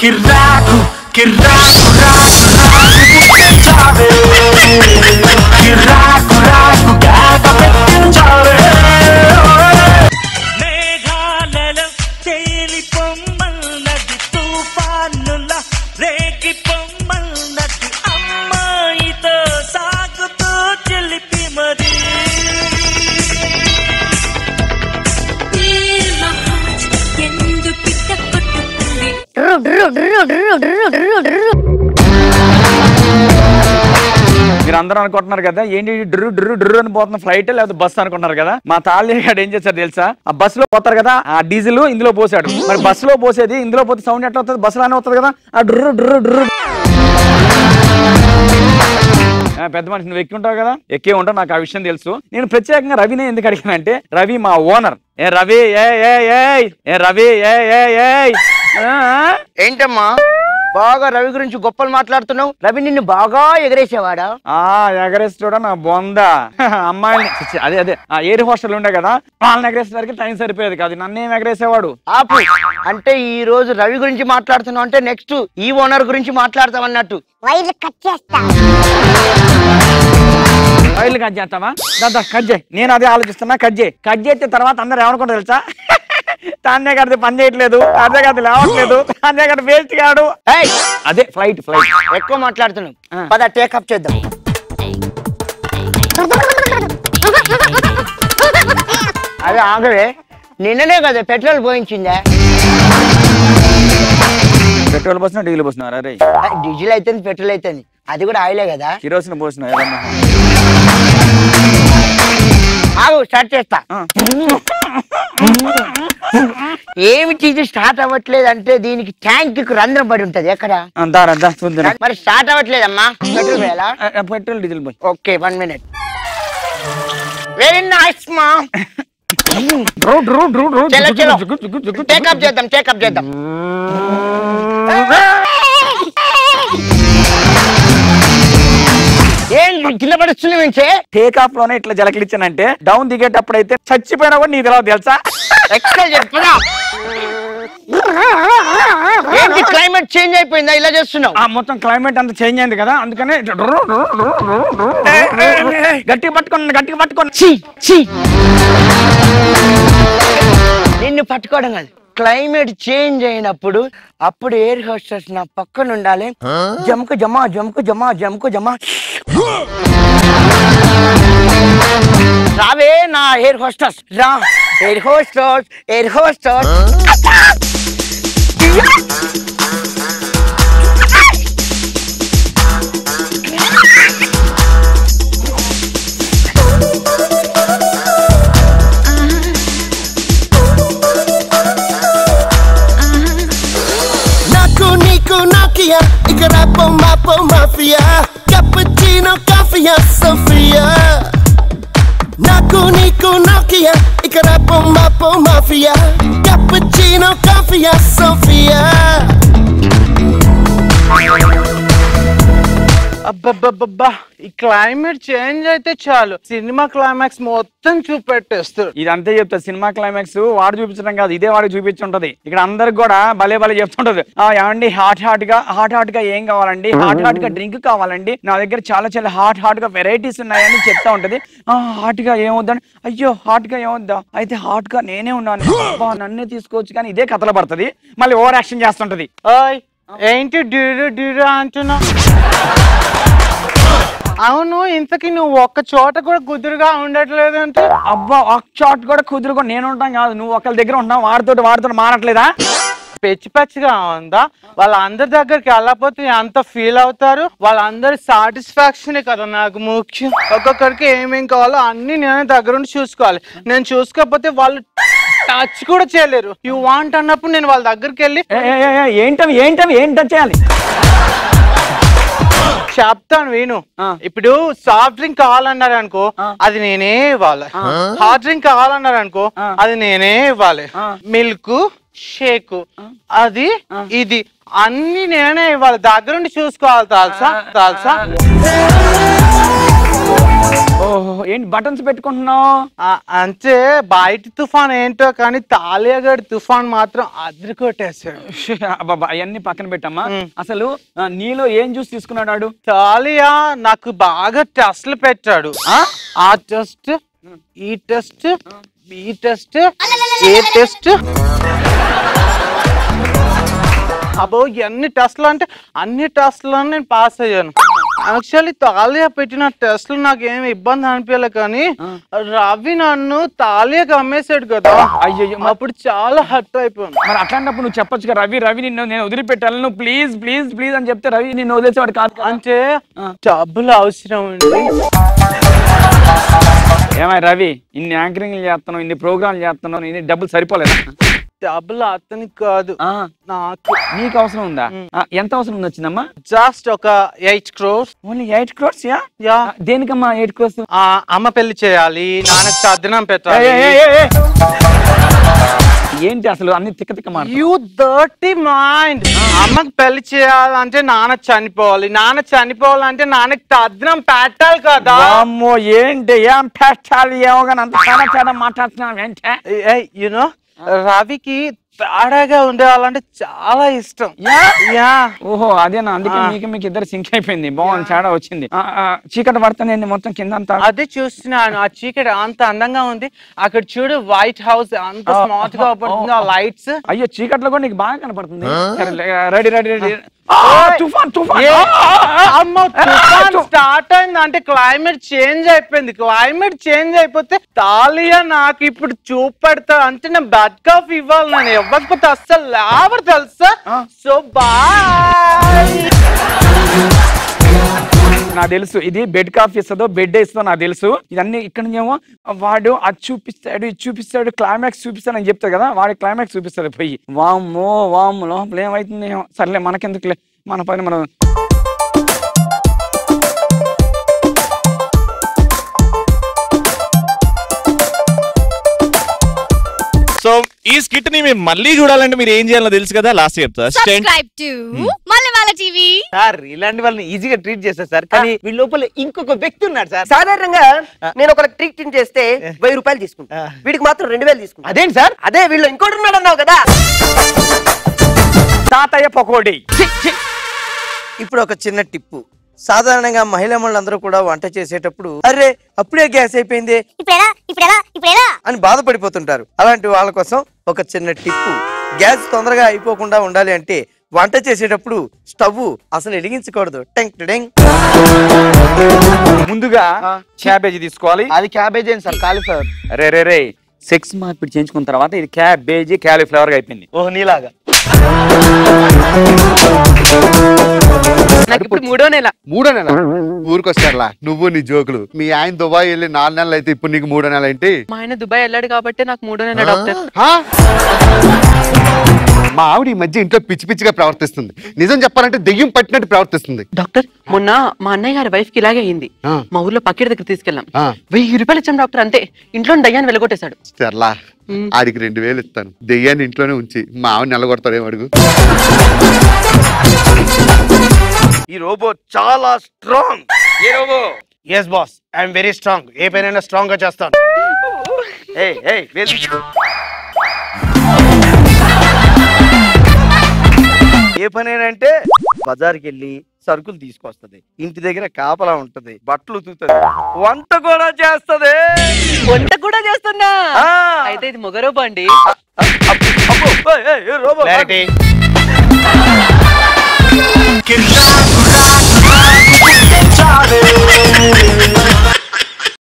కిర్రాకు కిర్రాకు రాకు పుట్టించావే కిర్రాకు రాకు కేక పెట్టించావే మేఘాలలో తేలి పొమ్మన్నది తుఫానుల రేగి పొమ్మన్నది అమ్మాయితో సాగుతూ చిలిపి మరి మీరు అందరూ అనుకుంటున్నారు కదా ఏంటి డ్రు డ్రు డ్రు అని పోతున్న ఫ్లైట్ లేదా బస్సు అనుకుంటున్నారు కదా. మా తాళిగాడు ఏం చేశారు తెలుసా, ఆ బస్సులో పోతారు కదా ఆ డీజిల్ ఇందులో పోసాడు. మరి బస్సులో పోసేది ఇందులో పోతే సౌండ్ ఎట్లా వస్తుంది, బస్సులోనే వస్తుంది కదా ఆ డ్రు డ్రు డ్రు. పెద్ద మనిషి నువ్వు ఎక్కి ఉంటావు కదా, ఎక్కే ఉంటావు, నాకు ఆ విషయం తెలుసు. నేను ప్రత్యేకంగా రవినే ఎందుకు అడిగానంటే రవి మా ఓనర్. ఏ రవి ఏ రవి ఏంటమ్మా బాగా రవి గురించి గొప్పలు మాట్లాడుతున్నావు? రవి నిన్ను బాగా ఎగరేసేవాడా? ఎగరేస్తాడా నా బొందా అమ్మాయిని అదే అదే ఎయిర్ హాస్టల్ ఉండే కదా వాళ్ళని ఎగరేసేసరికి టైం సరిపోయేది కాదు, నన్నేం ఎగరేసేవాడు. ఆపు. అంటే ఈ రోజు రవి గురించి మాట్లాడుతున్నావు అంటే నెక్స్ట్ ఈ ఓనర్ గురించి మాట్లాడతావు అన్నట్టు. వైర్లు కట్ చేస్తావా? దాదా కట్ చేయి, నేను అదే ఆలోచిస్తున్నా. కట్ చేస్తే తర్వాత అందరు ఏమనుకుంటారు తెలుసా, తాన్నే గారిది పని చేయట్లేదు, అదే గారి లేవట్లేదు, తాన్నే గారి వేస్ట్ కాడు. అదే ఫ్లైట్ ఎక్కువ మాట్లాడుతున్నావు, పద టేకప్ చేద్దాం. అదే ఆగవే, నిన్ననే కదా పెట్రోల్ పోయించిందే. పెట్రోల్ పోసినా డీజిల్ పోసినారా? రే డీజిల్ అయితే పెట్రోల్ అయితే అది కూడా ఆయిలే కదా. కిరోసిన్ పోసినా ఆగు, స్టార్ట్ చేస్తా. ఏమిటి ఇది స్టార్ట్ అవ్వట్లేదు అంటే దీనికి ట్యాంక్ కు రంధ్రం పడి ఉంటది. ఎక్కడ మరి స్టార్ట్ అవ్వట్లేదమ్మా? పెట్రోల్ పోయాలా? పెట్రోల్ డీజిల్ పోయి. Okay 1 minute. వెరీ నైస్ మా. టేకప్ చేద్దాం. ఏం కింద పడుస్తున్నావు? టేక్ ఆఫ్ లోనే ఇట్లా జలకలిచ్చానంటే డౌన్ దిగేటప్పుడు అయితే చచ్చిపోయినా కూడా నీకు తెలియదు తెలుసా. ఏంటి క్లైమేట్ చేంజ్ అయిపోయిందా ఇలా చేస్తున్నావు? మొత్తం క్లైమేట్ అంతా చేంజ్ అయింది కదా, అందుకనే గట్టిగా పట్టుకోండి. నిన్ను పట్టుకోవడం కాదు, క్లైమేట్ చేంజ్ అయినప్పుడు అప్పుడు ఎయిర్ హోస్టెస్ నా పక్కన ఉండాలి. జంకు జమా రావే నా ఎయిర్ హోస్టెస్, రా air hostess. Nokia, Icarappo, Mapo, Mafia, Cappuccino, Coffee, Sofia. Naku, Niku, Nokia, Icarappo, Mapo, Mafia, Cappuccino, Coffee, Sofia. అబ్బబ్బబ్బబ్బా, ఈ క్లైమేట్ చేంజ్ అయితే చాలు సినిమా క్లైమాక్స్ మొత్తం చూపెట్టేస్తారు. ఇది అంతే చెప్తా, సినిమా క్లైమాక్స్ వాడు చూపించడం కాదు, ఇదే వాడికి చూపించుంటది. ఇక్కడ అందరికి కూడా భలే చెప్తుంటది. ఏమండి హాట్ గా ఏం కావాలండి, హాట్ గా డ్రింక్ కావాలండి, నా దగ్గర చాలా హాట్ గా వెరైటీస్ ఉన్నాయని చెప్తా ఉంటది. హాట్ గా ఏమొద్దని, అయ్యో హాట్ గా ఏమొద్దా, అయితే హాట్ గా నేనే ఉన్నాను, నన్నే తీసుకోవచ్చు. కానీ ఇదే కథలు పడుతుంది, మళ్ళీ ఓవర్ యాక్షన్ చేస్తుంటది. ఏంటి డ్యూరు అంటున్నా? అవును, ఇంతకీ నువ్వు ఒక్క చోట కూడా కుదురుగా ఉండట్లేదు అంటే? అబ్బా, ఒక్క చోట కూడా కుదురుగా నేను ఉంటాం కాదు, నువ్వు ఒకళ్ళ దగ్గర ఉంటావు, వాడితో మారట్లేదా? పచ్చిగా ఉందా? వాళ్ళందరి దగ్గరికి వెళ్ళకపోతే ఎంత ఫీల్ అవుతారు? వాళ్ళందరి సాటిస్ఫాక్షన్ కదా నాకు ముఖ్యం. ఒక్కొక్కరికి ఏమేం కావాలో అన్ని నేను దగ్గరుండి చూసుకోవాలి. నేను చూసుకోకపోతే వాళ్ళు టచ్ కూడా చేయలేరు. యూ వాంట్ అన్నప్పుడు నేను వాళ్ళ దగ్గరికి వెళ్ళి ఏంటవి చేయాలి చెప్తాను విను. ఇప్పుడు సాఫ్ట్ డ్రింక్ కావాలన్నారు అనుకో, అది నేనే ఇవ్వాలి. హాట్ డ్రింక్ కావాలన్నారు అనుకో, అది నేనే ఇవ్వాలి. మిల్క్, షేక్, అది ఇది అన్ని నేనే ఇవ్వాలి, దగ్గరుండి చూసుకోవాలి. తెలుసా? ఓహో ఏంటి బటన్స్ పెట్టుకుంటున్నావు? అంటే బయట తుఫాన్ ఏంటో కానీ తాలియాగడ్ తుఫాన్ మాత్రం అదిరికొట్టేశాడు. బాబా అవన్నీ పక్కన పెట్టమ్మా. అసలు నీలో ఏం జ్యూస్ తీసుకున్నాడు? తాలియా నాకు బాగా టెస్ట్లు పెట్టాడు. ఆ టెస్ట్, ఈ టెస్ట్, ఈ టెస్ట్, ఏ టెస్ట్, అబ్బో ఎన్ని టెస్ట్లు అంటే అన్ని టెస్ట్లో నేను పాస్ అయ్యాను. యాక్చువల్లీ తాలియా పెట్టిన టెస్ట్లు నాకు ఏమి ఇబ్బంది అనిపించలే, కానీ రవి నన్ను తాలియాకి అమ్మేశాడు కదా. అయ్యో అప్పుడు చాలా హర్ట్ అయిపోయాను. మరి అట్లాంటప్పుడు నువ్వు చెప్పొచ్చు, రవి నిన్ను నేను వదిలిపెట్టాను, నువ్వు ప్లీజ్ ప్లీజ్ ప్లీజ్ అని చెప్తే రవి నిన్ను వదిలేసేవాడు కాదు. అంటే డబ్బులు అవసరం అండి. ఏమై రవి, ఇన్ని యాంకరింగ్లు చేస్తున్నావు, ఇన్ని ప్రోగ్రాంలు చేస్తున్నావు, ఇన్ని డబ్బులు సరిపోలేదు? డబ్బులు అతనికి కాదు, నాకు. నీకు అవసరం ఉందా? ఎంత అవసరం వచ్చిందమ్మా? జస్ట్ ఒక 8 crores. Only 8 crores? యా. దేనికమ్మా 8 crores? అమ్మ పెళ్లి చేయాలి, నాన్నకి తద్దినం పెట్టాలి. ఏంటి అసలు అన్ని తిక్క మాట? You dirty mind. అమ్మకి పెళ్లి చేయాలంటే నాన్న చనిపోవాలి, నాన్న చనిపోవాలంటే నాన్నకి తద్దినం పెట్టాలి కదా. అమ్మో ఏంటి ఏం పెట్టాలి ఏమో కానీ అంత చాలా చాలా మాట్లాడుతున్నావు ఏంటి? యూనో రవికి తేడాగా ఉండేవాళ్ళంటే చాలా ఇష్టం. ఓహో అదేనా, అందుకే మీకు ఇద్దరు సింక్ అయిపోయింది. బాగుంది, తేడా వచ్చింది. చీకటి పడుతుంది మొత్తం కింద అంతా. అదే చూస్తున్నాను, ఆ చీకటి అంత అందంగా ఉంది. అక్కడ చూడు వైట్ హౌస్ అంత స్మార్ట్ గా పడుతుంది, ఆ లైట్స్. అయ్యో చీకట్లో కూడా నీకు బాగా కనపడుతుంది. Ready ready ready. తుఫాన్ స్టార్ట్ అయింది అంటే క్లైమేట్ చేంజ్ అయిపోయింది. క్లైమేట్ చేంజ్ అయిపోతే తాలియా నాకు ఇప్పుడు చూపెడతా అంటే నేను బెడ్ కాఫీ ఇవ్వాలి. నేను ఇవ్వకపోతే అస్సలు లేవరు తెలుసా. So bye. నాకు తెలుసు ఇది బెడ్ కాఫీ ఇస్తుందో బెడ్ ఇస్తుందో నాకు తెలుసు. ఇదన్నీ ఇక్కడ నుంచేమో వాడు అది చూపిస్తాడు, ఇది చూపిస్తాడు, క్లైమాక్స్ చూపిస్తాడు అని చెప్తాడు కదా, వాడి క్లైమాక్స్ చూపిస్తాడు పోయి. వామ్మో వామ్ము లోపల ఏమైతుంది. సర్లే మనకెందుకులే, మన పని మనం. సో ఈ స్కిట్ ని మేము మళ్ళీ చూడాలంటే మీరు ఏం చేయాలో తెలుసు కదా, లాస్ట్ చెప్తా. Subscribe to Mallemala TV. Sir ఇలాంటి వాళ్ళని ఈజీగా ట్రీట్ చేస్తారు సార్, కానీ వీళ్ళ లోపల ఇంకొక వ్యక్తి ఉన్నాడు సార్. సాధారణంగా నేను ఒక ట్రీట్ చేస్తే 1000 రూపాయలు తీసుకుంటా, వీడికి మాత్రం 2000 తీసుకుంటా. అదేంటి సార్? అదే వీళ్ళు ఇంకోటి ఉన్నాడు అన్నావు కదా, తాతయ్య పకోడీ. ఇప్పుడు ఒక చిన్న టిప్పు. సాధారణంగా మహిళా మండలందరూ కూడా వంట చేసేటప్పుడు అరే అప్పుడే గ్యాస్ అయిపోయింది అని బాధపడిపోతుంటారు. అలాంటి వాళ్ళ కోసం ఒక చిన్న టిప్పు. గ్యాస్ తొందరగా అయిపోకుండా ఉండాలి అంటే వంట చేసేటప్పుడు స్టవ్ అసలు వెలిగించకూడదు. ముందుగా క్యాబేజీ తీసుకోవాలి. అది క్యాబేజీ ఏంటి సార్? కాలీఫ్లవర్. రే సెక్స్ మార్పిడి చేయించుకున్న తర్వాత ఇది క్యాబేజీ క్యాలీఫ్లవర్ గా అయిపోయింది. ఓహ్ నీలాగా. నాకు ఇప్పుడు మూడో నెల ఊరికొస్తారులా నువ్వు నీ జోకులు. మీ ఆయన దుబాయ్ వెళ్ళి 4 నెలలు అయితే ఇప్పుడు నీకు 3వ నెల ఏంటి? మా ఆయన దుబాయ్ వెళ్ళాడు కాబట్టి నాకు మూడో నెల డాక్టర్. మా ఆవిడ ఈ మధ్య ఇంట్లో పిచ్చి పిచ్చిగా ప్రవర్తిస్తుంది. నిజం చెప్పాలంటే దెయ్యం పట్టినట్టు ప్రవర్తిస్తుంది. డాక్టర్ మొన్న మా అన్నయ్య గారి వైఫ్ కి ఇలాగే అయింది. మా ఊర్లో పక్కిడి దగ్గర తీసుకెళ్ళాం. 1000 రూపాయలు ఇచ్చాం డాక్టర్, అంతే. ఇంట్లో దయ్యాన్ని వెళ్ళగొట్టేశాడు. సర్లా ఆడికి 2000 ఇస్తాను. దెయ్యాన్ని ఇంట్లోనే ఉంచి మా ఆవిడ నిలగొడతాడేమో అడుగు. ఈ రోబో చాలా స్ట్రాంగ్. ఏ robot? yes boss, I am very strong. ఏ పైనైనా స్ట్రాంగ్ గా చేస్తాను. ఏ పనైనా అంటే బజార్కి వెళ్ళి సరుకులు తీసుకొస్తది, ఇంటి దగ్గర కాపలా ఉంటది, బట్టలు ఉతుకుతది, వంట కూడా చేస్తది. వంట కూడా చేస్తున్నా? అయితే ఇది మొగ రోబో అండి. రోబో